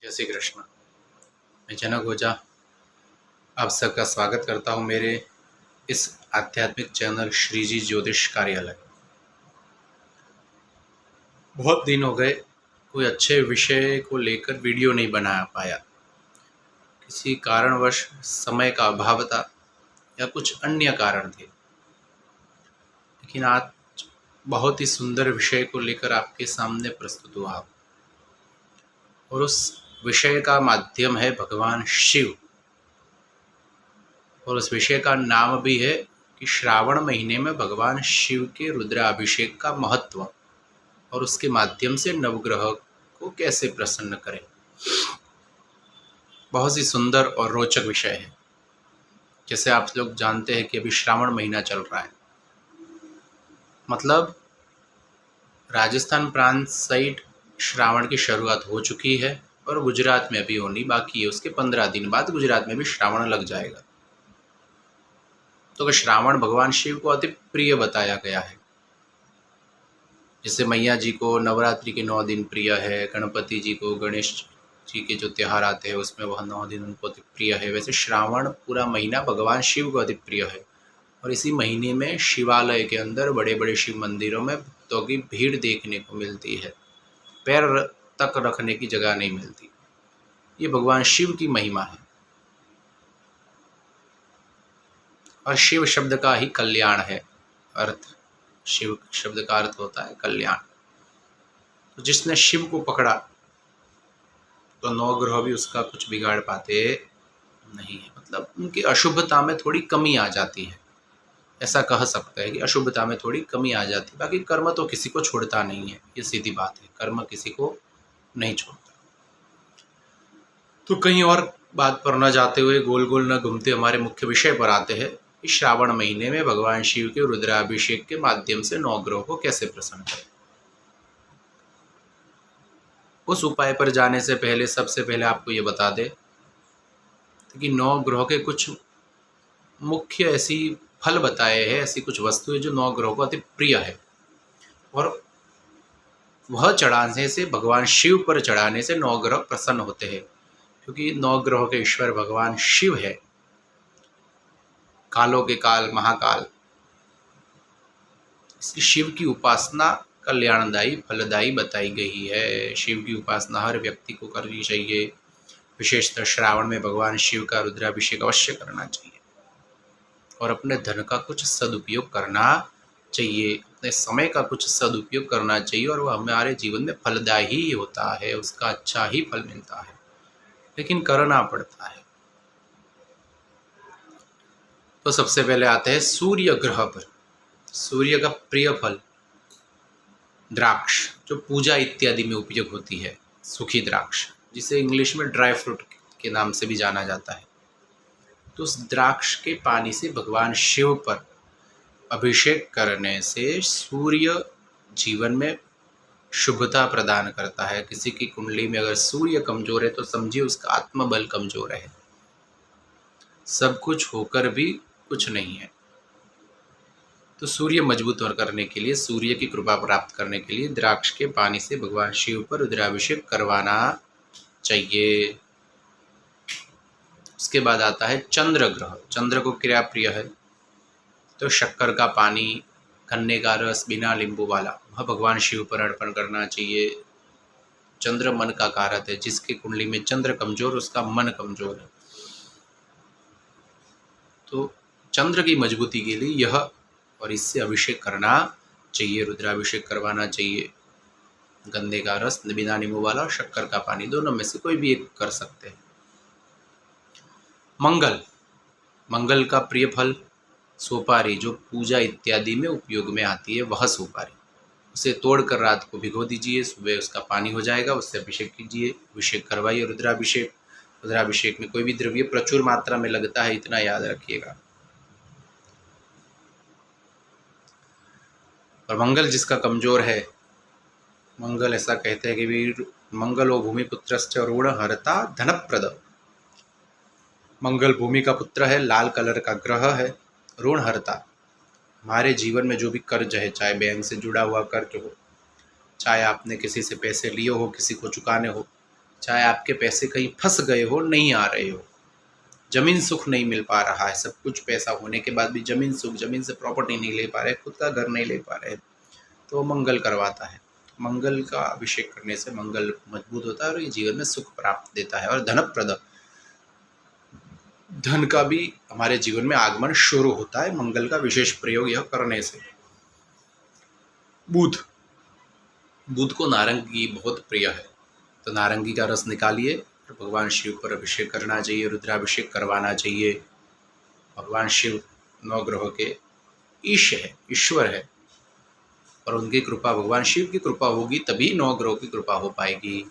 जय श्री कृष्ण। मैं जनक ओझा आप सबका स्वागत करता हूं मेरे इस आध्यात्मिक चैनल श्री जी ज्योतिष कार्यालय। बहुत दिन हो गए कोई अच्छे विषय को लेकर वीडियो नहीं बना पाया। किसी कारणवश समय का अभाव था या कुछ अन्य कारण थे, लेकिन आज बहुत ही सुंदर विषय को लेकर आपके सामने प्रस्तुत हुआ और उस विषय का माध्यम है भगवान शिव। और उस विषय का नाम भी है कि श्रावण महीने में भगवान शिव के रुद्राभिषेक का महत्व और उसके माध्यम से नवग्रह को कैसे प्रसन्न करें। बहुत ही सुंदर और रोचक विषय है। जैसे आप लोग जानते हैं कि अभी श्रावण महीना चल रहा है, मतलब राजस्थान प्रांत साइड श्रावण की शुरुआत हो चुकी है और गुजरात में अभी होनी बाकी है। उसके 15 दिन बाद गुजरात में भी श्रावण लग जाएगा। तो श्रावण भगवान शिव को अति प्रिय बताया गया है। जैसे मैया जी को नवरात्रि के 9 दिन प्रिय है, गणपति जी को गणेश जी के जो त्यौहार आते हैं उसमें वह 9 दिन उनको अति प्रिय है। वैसे श्रावण पूरा महीना भगवान शिव को अति प्रिय है। और इसी महीने में शिवालय के अंदर बड़े बड़े शिव मंदिरों में भक्तों की भीड़ देखने को मिलती है। पैर तक रखने की जगह नहीं मिलती। ये भगवान शिव की महिमा है। और शिव शब्द का ही कल्याण है अर्थ। शिव शब्द का अर्थ होता है कल्याण। तो जिसने शिव को पकड़ा तो नवग्रह भी उसका कुछ बिगाड़ पाते नहीं है। मतलब उनकी अशुभता में थोड़ी कमी आ जाती है, ऐसा कह सकते हैं कि अशुभता में थोड़ी कमी आ जाती है। बाकी कर्म तो किसी को छोड़ता नहीं है, ये सीधी बात है। कर्म किसी को नहीं छोड़ता। तो कहीं और बात पर न जाते हुए, गोल गोल न घूमते हमारे मुख्य विषय पर आते हैं कि श्रावण महीने में भगवान शिव के रुद्राभिषेक के माध्यम से नवग्रह को कैसे प्रसन्न करें। उस उपाय पर जाने से पहले सबसे पहले आपको ये बता दें कि नवग्रह के कुछ मुख्य ऐसी फल बताए हैं, ऐसी कुछ वस्तुएं जो नवग्रह को अति प्रिय है। और वह चढ़ाने से, भगवान शिव पर चढ़ाने से नवग्रह प्रसन्न होते हैं। क्योंकि नवग्रह के ईश्वर भगवान शिव है, कालों के काल महाकाल। इसलिए शिव की उपासना कल्याणदायी फलदायी बताई गई है। शिव की उपासना हर व्यक्ति को करनी चाहिए। विशेषतः श्रावण में भगवान शिव का रुद्राभिषेक अवश्य करना चाहिए और अपने धन का कुछ सदुपयोग करना चाहिए, अपने समय का कुछ सदुपयोग करना चाहिए। और वह हमारे जीवन में फलदायी ही होता है, उसका अच्छा ही फल मिलता है, लेकिन करना पड़ता है। तो सबसे पहले आते हैं सूर्य ग्रह पर। सूर्य का प्रिय फल द्राक्ष, जो पूजा इत्यादि में उपयोग होती है, सूखी द्राक्ष, जिसे इंग्लिश में ड्राई फ्रूट के नाम से भी जाना जाता है। तो उस द्राक्ष के पानी से भगवान शिव पर अभिषेक करने से सूर्य जीवन में शुभता प्रदान करता है। किसी की कुंडली में अगर सूर्य कमजोर है तो समझिए उसका आत्मबल कमजोर है, सब कुछ होकर भी कुछ नहीं है। तो सूर्य मजबूत करने के लिए, सूर्य की कृपा प्राप्त करने के लिए द्राक्ष के पानी से भगवान शिव पर रुद्राभिषेक करवाना चाहिए। उसके बाद आता है चंद्र ग्रह। चंद्र को क्रिया प्रिय है, तो शक्कर का पानी, गन्ने का रस बिना नींबू वाला, वह भगवान शिव पर अर्पण करना चाहिए। चंद्र मन का कारक है। जिसकी कुंडली में चंद्र कमजोर, उसका मन कमजोर है। तो चंद्र की मजबूती के लिए यह और इससे अभिषेक करना चाहिए, रुद्राभिषेक करवाना चाहिए। गन्ने का रस बिना नींबू वाला और शक्कर का पानी, दोनों में से कोई भी एक कर सकते हैं। मंगल, मंगल का प्रिय फल सुपारी, जो पूजा इत्यादि में उपयोग में आती है, वह सुपारी, उसे तोड़कर रात को भिगो दीजिए, सुबह उसका पानी हो जाएगा, उससे अभिषेक कीजिए, अभिषेक करवाइए। रुद्राभिषेक, रुद्राभिषेक में कोई भी द्रव्य प्रचुर मात्रा में लगता है, इतना याद रखिएगा। और मंगल जिसका कमजोर है, मंगल ऐसा कहते हैं कि वीर मंगलो भूमिपुत्रश्च ऋण हरता धनप्रद। मंगल भूमि का पुत्र है, लाल कलर का ग्रह है, ऋण हरता। हमारे जीवन में जो भी कर्ज है, चाहे बैंक से जुड़ा हुआ कर्ज हो, चाहे आपने किसी से पैसे लिए हो, किसी को चुकाने हो, चाहे आपके पैसे कहीं फंस गए हो, नहीं आ रहे हो, ज़मीन सुख नहीं मिल पा रहा है, सब कुछ पैसा होने के बाद भी ज़मीन सुख, ज़मीन से प्रॉपर्टी नहीं ले पा रहे, खुद का घर नहीं ले पा रहे, तो मंगल करवाता है। मंगल का अभिषेक करने से मंगल मजबूत होता है और ये जीवन में सुख प्राप्त देता है। और धनप्रद, धन का भी हमारे जीवन में आगमन शुरू होता है मंगल का विशेष प्रयोग यह करने से। बुध, बुध को नारंगी बहुत प्रिय है, तो नारंगी का रस निकालिए और भगवान शिव पर अभिषेक करना चाहिए, रुद्राभिषेक करवाना चाहिए। भगवान शिव नौ ग्रहों के ईश है, ईश्वर है, और उनकी कृपा, भगवान शिव की कृपा होगी तभी नौ ग्रहों की कृपा हो पाएगी।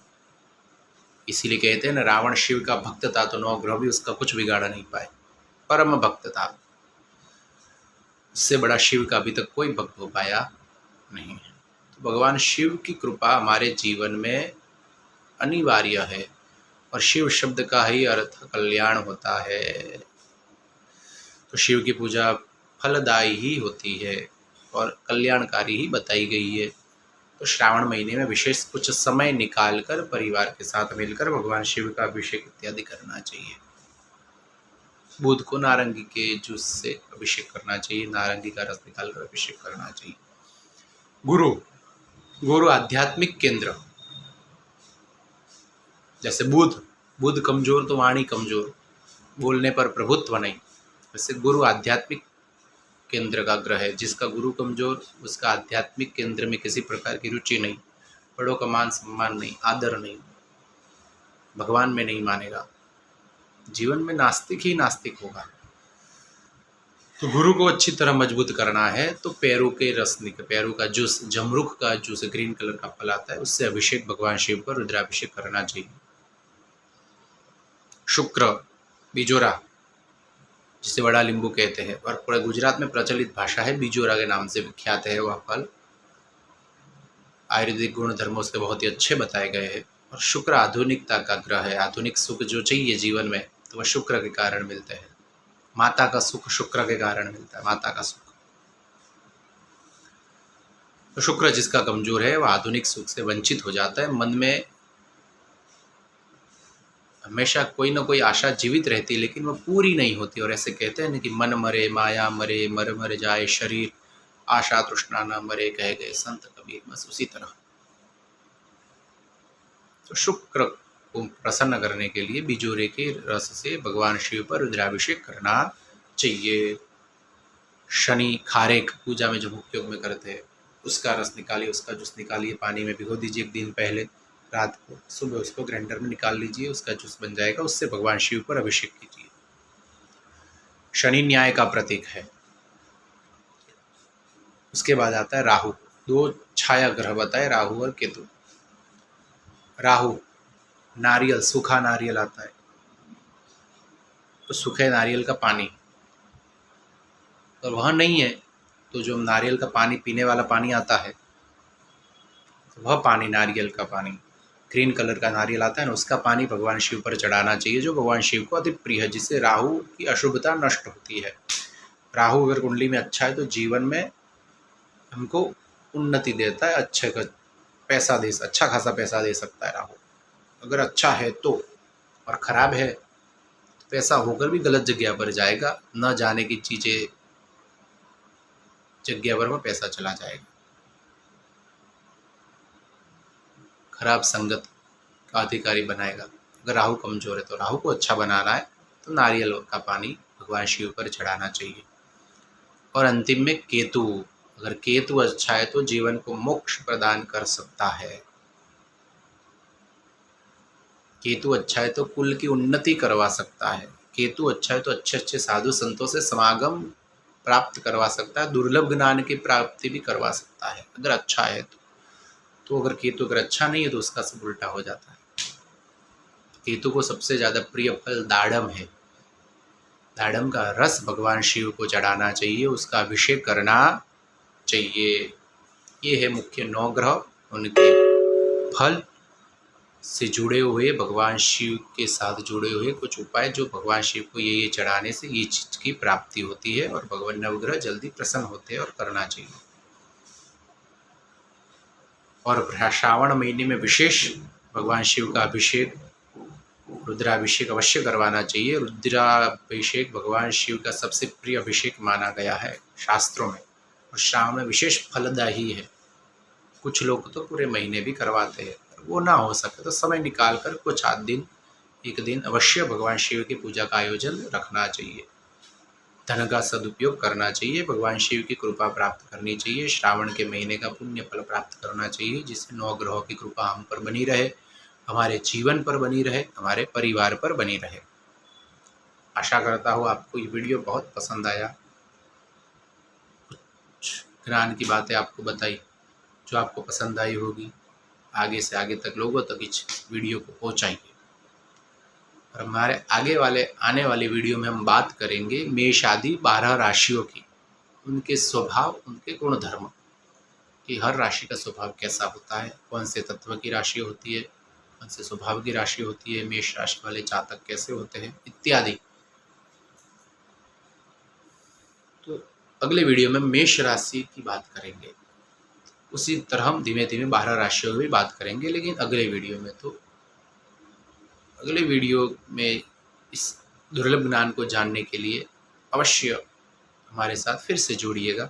इसीलिए कहते हैं ना, रावण शिव का भक्त था तो नौ ग्रह भी उसका कुछ बिगाड़ नहीं पाए, परम भक्त था, उससे बड़ा शिव का अभी तक कोई भक्त हो पाया नहीं है। तो भगवान शिव की कृपा हमारे जीवन में अनिवार्य है, और शिव शब्द का ही अर्थ कल्याण होता है, तो शिव की पूजा फलदायी ही होती है और कल्याणकारी ही बताई गई है। तो श्रावण महीने में विशेष कुछ समय निकालकर परिवार के साथ मिलकर भगवान शिव का अभिषेक इत्यादि करना चाहिए। बुध को नारंगी के जूस से अभिषेक करना चाहिए, नारंगी का रस निकालकर अभिषेक करना चाहिए। गुरु, गुरु आध्यात्मिक केंद्र, जैसे बुध, बुध कमजोर तो वाणी कमजोर, बोलने पर प्रभुत्व नहीं, वैसे गुरु आध्यात्मिक केंद्र का ग्रह है। जिसका गुरु कमजोर, उसका आध्यात्मिक केंद्र में किसी प्रकार की रुचि नहीं, बड़ों का मान सम्मान नहीं, आदर नहीं, भगवान में नहीं मानेगा, जीवन में नास्तिक ही नास्तिक होगा। तो गुरु को अच्छी तरह मजबूत करना है तो पैरों के रस, पैरों का जूस, जमरुख का जूस, ग्रीन कलर का फल आता है, उससे अभिषेक भगवान शिव पर रुद्राभिषेक करना चाहिए। शुक्र, बिजोरा, जिसे बड़ा लींबू कहते हैं, और पूरे गुजरात में प्रचलित भाषा है, बिजोरा के नाम से विख्यात है वह फल। आयुर्वेदिक गुण धर्मों से बहुत ही अच्छे बताए गए हैं। और शुक्र आधुनिकता का ग्रह है, आधुनिक सुख जो चाहिए जीवन में तो वह शुक्र के कारण मिलते हैं। माता का सुख शुक्र के कारण मिलता है, माता का सुख। तो शुक्र जिसका कमजोर है वह आधुनिक सुख से वंचित हो जाता है, मन में हमेशा कोई ना कोई आशा जीवित रहती है लेकिन वह पूरी नहीं होती। और ऐसे कहते हैं ना कि मन मरे माया मरे, मर मर जाए शरीर, आशा तृष्णा न मरे, कह गए संत कबीर, बस उसी तरह। तो शुक्र को प्रसन्न करने के लिए बिजोरे के रस से भगवान शिव पर रुद्राभिषेक करना चाहिए। शनि, खारेक पूजा में जो उपयोग में करते हैं, उसका रस निकालिए, उसका जूस निकालिए, पानी में भिगो दीजिए एक दिन पहले, रात को, सुबह उसको ग्राइंडर में निकाल लीजिए, उसका जूस बन जाएगा, उससे भगवान शिव पर अभिषेक कीजिए। शनि न्याय का प्रतीक है। उसके बाद आता है राहु, दो छाया ग्रह बताए, राहु और केतु। राहु, नारियल, सूखा नारियल आता है, तो सूखे नारियल का पानी, और वह नहीं है तो जो नारियल का पानी, पीने वाला पानी आता है, तो वह पानी, नारियल का पानी, ग्रीन कलर का नारियल आता है ना, उसका पानी भगवान शिव पर चढ़ाना चाहिए, जो भगवान शिव को अति प्रिय है, जिससे राहु की अशुभता नष्ट होती है। राहु अगर कुंडली में अच्छा है तो जीवन में हमको उन्नति देता है, अच्छे का पैसा दे, अच्छा खासा पैसा दे सकता है राहु अगर अच्छा है तो। और खराब है तो पैसा होकर भी गलत जगह पर जाएगा, न जाने की चीज़ें जगह पर में पैसा चला जाएगा। खराब संगत का अधिकारी बनाएगा। अगर राहु कमजोर है तो राहु को अच्छा बनाना है तो नारियल का पानी भगवान शिव पर चढ़ाना चाहिए। और अंतिम में केतु, अगर केतु अच्छा है तो जीवन को मोक्ष प्रदान कर सकता है। केतु अच्छा है तो कुल की उन्नति करवा सकता है। केतु अच्छा है तो अच्छे अच्छे साधु संतों से समागम प्राप्त करवा सकता है, दुर्लभ ज्ञान की प्राप्ति भी करवा सकता है अगर अच्छा है तो अगर केतु अगर अच्छा नहीं है तो उसका सब उल्टा हो जाता है। केतु को सबसे ज़्यादा प्रिय फल दाड़म है। दाड़म का रस भगवान शिव को चढ़ाना चाहिए, उसका अभिषेक करना चाहिए। ये है मुख्य 9 ग्रह, उनके फल से जुड़े हुए, भगवान शिव के साथ जुड़े हुए कुछ उपाय जो भगवान शिव को ये चढ़ाने से ये चीज़ की प्राप्ति होती है और भगवान नवग्रह जल्दी प्रसन्न होते हैं और करना चाहिए। और श्रावण महीने में विशेष भगवान शिव का अभिषेक, रुद्राभिषेक अवश्य करवाना चाहिए। रुद्राभिषेक भगवान शिव का सबसे प्रिय अभिषेक माना गया है शास्त्रों में, और श्रावण में विशेष फलदायी है। कुछ लोग तो पूरे महीने भी करवाते हैं। वो ना हो सके तो समय निकाल कर कुछ आध दिन, एक दिन अवश्य भगवान शिव की पूजा का आयोजन रखना चाहिए। धन का सदुपयोग करना चाहिए, भगवान शिव की कृपा प्राप्त करनी चाहिए, श्रावण के महीने का पुण्य फल प्राप्त करना चाहिए, जिससे 9 ग्रहों की कृपा हम पर बनी रहे, हमारे जीवन पर बनी रहे, हमारे परिवार पर बनी रहे। आशा करता हूँ आपको ये वीडियो बहुत पसंद आया। कुछ ज्ञान की बातें आपको बताई जो आपको पसंद आई होगी। आगे से आगे तक लोगों तक इस वीडियो को पहुँचाइए। और हमारे आने वाले वीडियो में हम बात करेंगे मेष आदि 12 राशियों की, उनके स्वभाव, उनके गुण धर्म, कि हर राशि का स्वभाव कैसा होता है, कौन से तत्व की राशि होती है, कौन से स्वभाव की राशि होती है, मेष राशि वाले जातक कैसे होते हैं इत्यादि। तो अगले वीडियो में मेष राशि की बात करेंगे। उसी तरह हम धीमे धीमे 12 राशियों की भी बात करेंगे, लेकिन अगले वीडियो में। तो अगले वीडियो में इस दुर्लभ ज्ञान को जानने के लिए अवश्य हमारे साथ फिर से जुड़िएगा।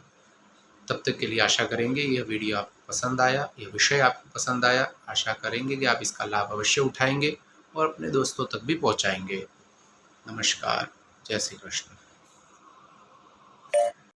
तब तक के लिए आशा करेंगे यह वीडियो आपको पसंद आया, यह विषय आपको पसंद आया। आशा करेंगे कि आप इसका लाभ अवश्य उठाएंगे और अपने दोस्तों तक भी पहुंचाएंगे। नमस्कार, जय श्री कृष्ण।